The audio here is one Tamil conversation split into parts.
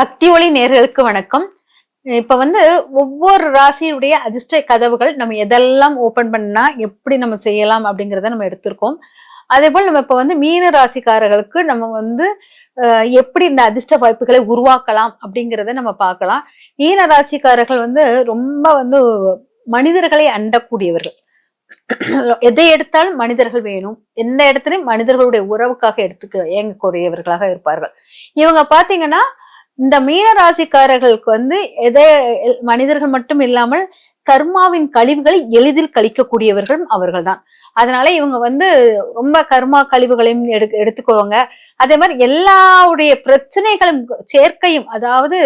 பக்தி ஒளி நேர்களுக்கு வணக்கம். இப்ப ஒவ்வொரு ராசியுடைய அதிர்ஷ்ட கதவுகள் நம்ம எதெல்லாம் ஓபன் பண்ணா எப்படி நம்ம செய்யலாம் அப்படிங்கிறத நம்ம எடுத்திருக்கோம். அதே போல் நம்ம இப்ப மீன ராசிக்காரர்களுக்கு நம்ம எப்படி இந்த அதிர்ஷ்ட வாய்ப்புகளை உருவாக்கலாம் அப்படிங்கிறத நம்ம பார்க்கலாம். மீன ராசிக்காரர்கள் ரொம்ப மனிதர்களை அண்டக்கூடியவர்கள். எதை எடுத்தாலும் மனிதர்கள் வேணும், எந்த இடத்துலயும் மனிதர்களுடைய உறவுக்காக இயங்கக்கூடியவர்களாக இருப்பார்கள். இவங்க பாத்தீங்கன்னா இந்த மீன ராசிக்காரர்களுக்கு எதை மனிதர்கள் மட்டும் இல்லாமல் கர்மாவின் கழிவுகளை எளிதில் கழிக்கக்கூடியவர்களும் அவர்கள் தான். அதனால இவங்க ரொம்ப கர்மா கழிவுகளையும் எடுத்துக்குவாங்க. அதே மாதிரி எல்லாருடைய பிரச்சனைகளும் சேர்க்கையும், அதாவது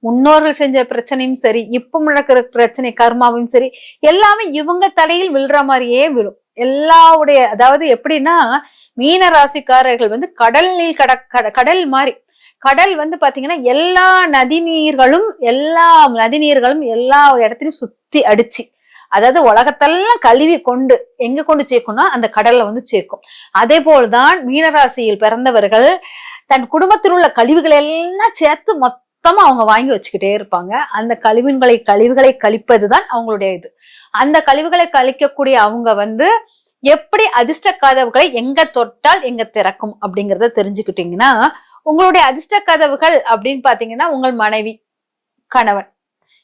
முன்னோர்கள் செஞ்ச பிரச்சனையும் சரி, இப்ப நடக்கிற பிரச்சனை கர்மாவும் சரி, எல்லாமே இவங்க தலையில் விழுற மாதிரியே விழும். எல்லாவுடைய அதாவது எப்படின்னா மீன ராசிக்காரர்கள் கடல் நீர் கடல் மாதிரி. கடல் பாத்தீங்கன்னா எல்லா நதிநீர்களும் எல்லா இடத்துலயும் சுத்தி அடிச்சு, அதாவது உலகத்தெல்லாம் கழுவி கொண்டு எங்க கொண்டு சேர்க்கும்னா அந்த கடல்ல சேர்க்கும். அதே போல்தான் மீனராசியில் பிறந்தவர்கள் தன் குடும்பத்தில் உள்ள கழிவுகளை எல்லாம் சேர்த்து மொத்தமா அவங்க வாங்கி வச்சுக்கிட்டே இருப்பாங்க. அந்த கழிவுகளை கழிப்பதுதான் அவங்களுடைய இது. அந்த கழிவுகளை கழிக்கக்கூடிய அவங்க எப்படி அதிர்ஷ்ட கதவுகளை எங்க தொட்டால் எங்க திறக்கும் அப்படிங்கறத தெரிஞ்சுக்கிட்டீங்கன்னா, உங்களுடைய அதிர்ஷ்ட கதவுகள் அப்படின்னு பாத்தீங்கன்னா உங்கள் மனைவி, கணவன்,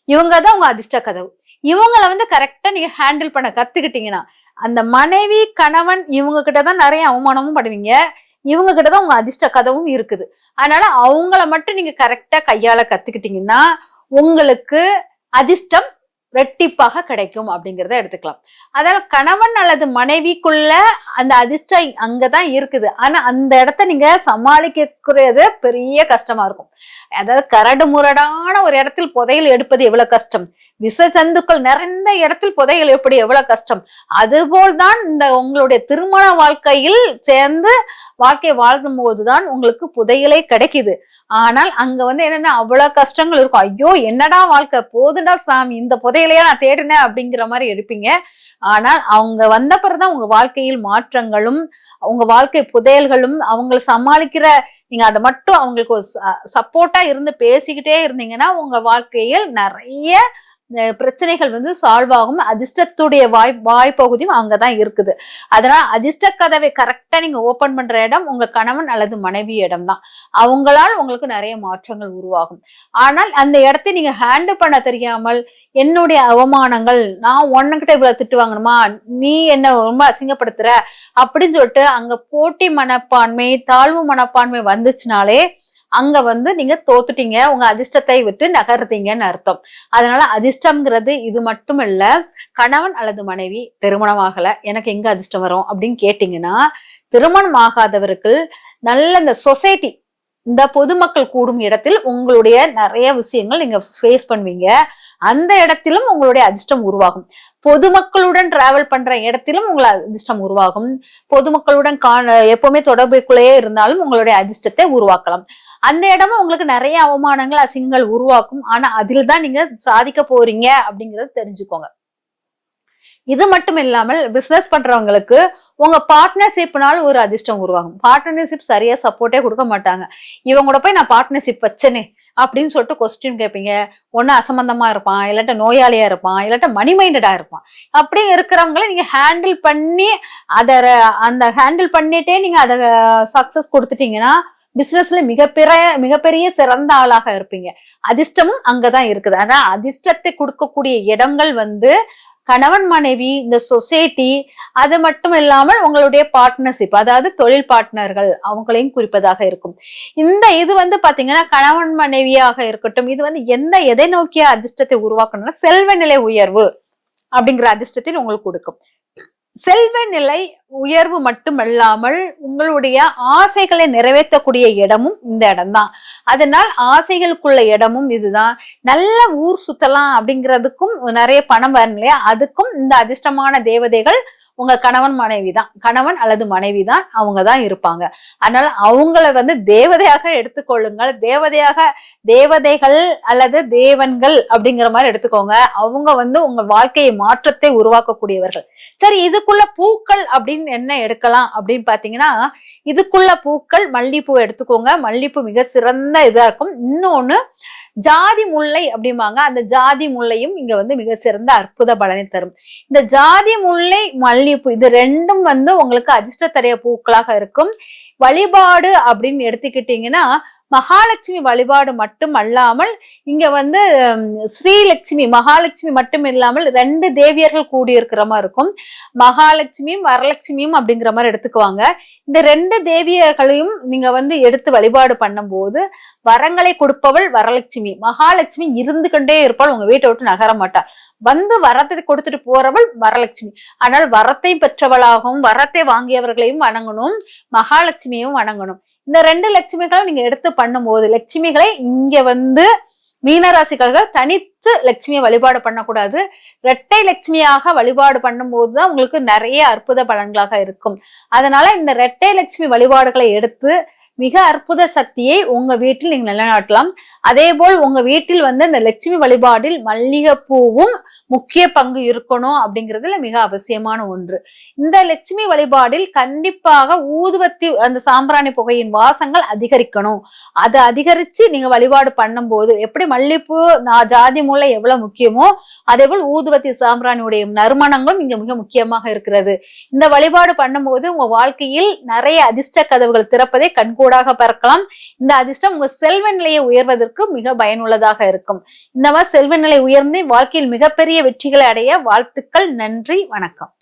இவங்கதான் உங்க அதிர்ஷ்ட கதவு. இவங்களை கரெக்டா நீங்க ஹேண்டில் பண்ண கத்துக்கிட்டீங்கன்னா, அந்த மனைவி கணவன் இவங்க கிட்டதான் நிறைய அவமானமும் படுவீங்க. இவங்க கிட்டதான் உங்க அதிர்ஷ்ட கதவும் இருக்குது. அதனால அவங்கள மட்டும் நீங்க கரெக்டா கையாள கத்துக்கிட்டீங்கன்னா உங்களுக்கு அதிர்ஷ்டம் ரெட்டிப்பாக கிடைக்கும் அப்படிங்கிறத எடுத்துக்கலாம். அதாவது கணவன் அல்லது மனைவிக்குள்ள அந்த அதிர்ஷ்டம் அங்கதான் இருக்குது. ஆனா அந்த இடத்த நீங்க சமாளிக்கிறது பெரிய கஷ்டமா இருக்கும். அதாவது கரடு முரடான ஒரு இடத்தில் புதையல் எடுப்பது எவ்வளவு கஷ்டம், விஷ ஜந்துக்கள் நிறைந்த இடத்தில் புதையல் எப்படி எவ்வளவு கஷ்டம், அதுபோல்தான் இந்த உங்களுடைய திருமண வாழ்க்கையில் சேர்ந்து வாழ்க்கை வாழும் போதுதான் உங்களுக்கு புதையலே கிடைக்குது. ஆனால் அங்க என்னன்னா அவ்வளவு கஷ்டங்கள் இருக்கும். ஐயோ என்னடா வாழ்க்கை, போதுண்டா சாமி, இந்த புதையலையா நான் தேடினேன் அப்படிங்கிற மாதிரி எடுப்பீங்க. ஆனால் அவங்க வந்த பிறகுதான் உங்க வாழ்க்கையில் மாற்றங்களும் உங்க வாழ்க்கை புதையல்களும் அவங்களை சமாளிக்கிற, நீங்க அதை மட்டும் அவங்களுக்கு ஒரு சப்போர்ட்டா இருந்து பேசிக்கிட்டே இருந்தீங்கன்னா உங்க வாழ்க்கையில் நிறைய பிரச்சனைகள் சால்வ் ஆகும். அதிர்ஷ்டத்துடைய வாய்ப்பகுதியும் அங்கதான் இருக்குது. அதனால அதிர்ஷ்ட கதவை கரெக்டா நீங்க ஓபன் பண்ற இடம் உங்க கணவன் அல்லது மனைவி இடம் தான். அவங்களால் உங்களுக்கு நிறைய மாற்றங்கள் உருவாகும். ஆனால் அந்த இடத்தை நீங்க ஹேண்டில் பண்ண தெரியாமல், என்னுடைய அவமானங்கள், நான் உன்கிட்ட இவ்வளவு திட்டு வாங்கணுமா, நீ என்ன ரொம்ப அசிங்கப்படுத்துற அப்படின்னு சொல்லிட்டு அங்க போட்டி மனப்பான்மை, தாழ்வு மனப்பான்மை வந்துச்சுனாலே அங்க நீங்க தோத்துட்டீங்க, உங்க அதிர்ஷ்டத்தை விட்டு நகர்றீங்கன்னு அர்த்தம். அதனால அதிர்ஷ்டம்ங்கிறது இது மட்டும் இல்ல. கணவன் அல்லது மனைவி திருமணம் ஆகல, எனக்கு எங்க அதிர்ஷ்டம் வரும் அப்படின்னு கேட்டீங்கன்னா, திருமணம் ஆகாதவர்கள் நல்ல இந்த சொசைட்டி, இந்த பொதுமக்கள் கூடும் இடத்தில் உங்களுடைய நிறைய விஷயங்கள் நீங்க ஃபேஸ் பண்ணுவீங்க. அந்த இடத்திலும் உங்களுடைய அதிர்ஷ்டம் உருவாகும். பொதுமக்களுடன் டிராவல் பண்ற இடத்திலும் உங்களை அதிர்ஷ்டம் உருவாகும். பொதுமக்களுடன் எப்பவுமே தொடர்புக்குள்ளேயே இருந்தாலும் உங்களுடைய அதிர்ஷ்டத்தை உருவாக்கலாம். அந்த இடமும் உங்களுக்கு நிறைய அவமானங்கள், அசிங்கங்கள் உருவாக்கும். ஆனா அதில் தான் நீங்க சாதிக்க போறீங்க அப்படிங்கறத தெரிஞ்சுக்கோங்க. இது மட்டும் இல்லாமல் பிசினஸ் பண்றவங்களுக்கு உங்க பார்ட்னர்ஷிப்னால ஒரு அதிர்ஷ்டம் உருவாகும். பார்ட்னர்ஷிப் சரியா சப்போர்ட்டே கொடுக்க மாட்டாங்க. இவங்களோட போய் நான் பார்ட்னர்ஷிப் வச்சனே அப்படின்னு சொல்லிட்டு கொஸ்டின் கேட்பீங்க. ஒண்ணு அசம்பந்தமா இருப்பான், இல்லாட்ட நோயாளியா இருப்பான், இல்லாட்ட மணி மைண்டடா இருப்பான். அப்படி இருக்கிறவங்களை நீங்க ஹேண்டில் பண்ணி அந்த ஹேண்டில் பண்ணிட்டே நீங்க அதை சக்சஸ் கொடுத்துட்டீங்கன்னா பிசினஸ்ல மிகப்பெரிய சிறந்த ஆளாக இருப்பீங்க. அதிர்ஷ்டமும் அங்கதான் இருக்குது. ஆனா அதிர்ஷ்டத்தை கொடுக்கக்கூடிய இடங்கள் கணவன் மனைவி, இந்த சொசைட்டி, அது மட்டும் இல்லாமல் உங்களுடைய பார்ட்னர்ஷிப், அதாவது தொழில் பார்ட்னர்கள், அவங்களையும் குறிப்பதாக இருக்கும். இந்த இது பாத்தீங்கன்னா கணவன் மனைவியாக இருக்கட்டும், இது எதை நோக்கிய அதிர்ஷ்டத்தை உருவாக்கணும்னா செல்வ நிலை உயர்வு அப்படிங்கிற அதிர்ஷ்டத்தை உங்களுக்கு கொடுக்கும். செல்வ நிலை உயர்வு மட்டுமல்லாமல் உங்களுடைய ஆசைகளை நிறைவேற்றக்கூடிய இடமும் இந்த இடம்தான். அதனால் ஆசைகளுக்குள்ள இடமும் இதுதான். நல்ல ஊர் சுத்தலாம் அப்படிங்கிறதுக்கும் நிறைய பணம் வரணும் இல்லையா, அதுக்கும் இந்த அதிர்ஷ்டமான தேவதைகள் உங்க கணவன் மனைவி தான், கணவன் அல்லது மனைவி தான், அவங்க தான் இருப்பாங்க. அதனால அவங்கள வந்து தேவதையாக எடுத்துக்கொள்ளுங்கள். தேவதைகள் அல்லது தேவன்கள் அப்படிங்கிற மாதிரி எடுத்துக்கோங்க. அவங்க வந்து உங்க வாழ்க்கையை மாற்றத்தை உருவாக்கக்கூடியவர்கள். சரி, இதுக்குள்ள பூக்கள் அப்படின்னு என்ன எடுக்கலாம் அப்படின்னு பாத்தீங்கன்னா, இதுக்குள்ள பூக்கள் மல்லிப்பூ எடுத்துக்கோங்க. மல்லிப்பூ மிக சிறந்த இதா இருக்கும். இன்னொன்னு ஜாதி முல்லை அப்படிம்பாங்க. அந்த ஜாதி முல்லையும் இங்க வந்து மிக சிறந்த அற்புத பலனை தரும். இந்த ஜாதி முல்லை, மல்லிப்பூ இது ரெண்டும் வந்து உங்களுக்கு அதிர்ஷ்ட தரைய பூக்களாக இருக்கும். வழிபாடு அப்படின்னு எடுத்துக்கிட்டீங்கன்னா, மகாலட்சுமி வழிபாடு மட்டும் அல்லாமல் இங்க வந்து ஸ்ரீலட்சுமி, மகாலட்சுமி மட்டும் இல்லாமல் 2 தேவியர்கள் கூடியிருக்கிற மாதிரி இருக்கும். மகாலட்சுமியும் வரலட்சுமியும் அப்படிங்கிற மாதிரி எடுத்துக்குவாங்க. இந்த 2 தேவியர்களையும் நீங்க வந்து எடுத்து வழிபாடு பண்ணும் போது வரங்களை கொடுப்பவள் வரலட்சுமி, மகாலட்சுமி இருந்து கொண்டே இருப்பாள், உங்க வீட்டை விட்டு நகர மாட்டாள். வந்து வரத்தை கொடுத்துட்டு போறவள் வரலட்சுமி. ஆனால் வரத்தை பெற்றவளாகவும் வரத்தை வாங்கியவர்களையும் வணங்கணும், மகாலட்சுமியையும் வணங்கணும். இந்த 2 லட்சுமிகளும் நீங்க எடுத்து பண்ணும்போது, லட்சுமிகளை இங்க வந்து மீனராசிக்காரர்கள் தனித்து லட்சுமியை வழிபாடு பண்ணக்கூடாது. இரட்டை லட்சுமியாக வழிபாடு பண்ணும் போதுதான் உங்களுக்கு நிறைய அற்புத பலன்களாக இருக்கும். அதனால இந்த இரட்டை லட்சுமி வழிபாடுகளை எடுத்து மிக அற்புத சக்தியை உங்க வீட்டில் நீங்க நிலைநாட்டலாம். அதே போல் உங்க வீட்டில் வந்து இந்த லட்சுமி வழிபாடில் மல்லிகைப்பூவும் முக்கிய பங்கு இருக்கணும் அப்படிங்கிறதுல மிக அவசியமான ஒன்று. இந்த லட்சுமி வழிபாடில் கண்டிப்பாக ஊதுவத்தி, அந்த சாம்பிராணி புகையின் வாசங்கள் அதிகரிக்கணும். அதை அதிகரிச்சு நீங்க வழிபாடு பண்ணும் போது எப்படி மல்லிப்பூ, ஜாதி முல்லை எவ்வளவு முக்கியமோ அதே போல் ஊதுவத்தி சாம்பிராணியுடைய நறுமணங்களும் இங்க மிக முக்கியமாக இருக்கிறது. இந்த வழிபாடு பண்ணும்போது உங்க வாழ்க்கையில் நிறைய அதிர்ஷ்ட கதவுகள் திறப்பதை கண்கூடாக பார்க்கலாம். இந்த அதிர்ஷ்டம் உங்க செல்வ நிலையை உயர்வதற்கு மிக பயனுள்ளதாக இருக்கும். இந்த மாதிரி செல்வ நிலை உயர்ந்து வாழ்க்கையில் மிகப்பெரிய வெற்றிகளை அடைய வாழ்த்துக்கள். நன்றி, வணக்கம்.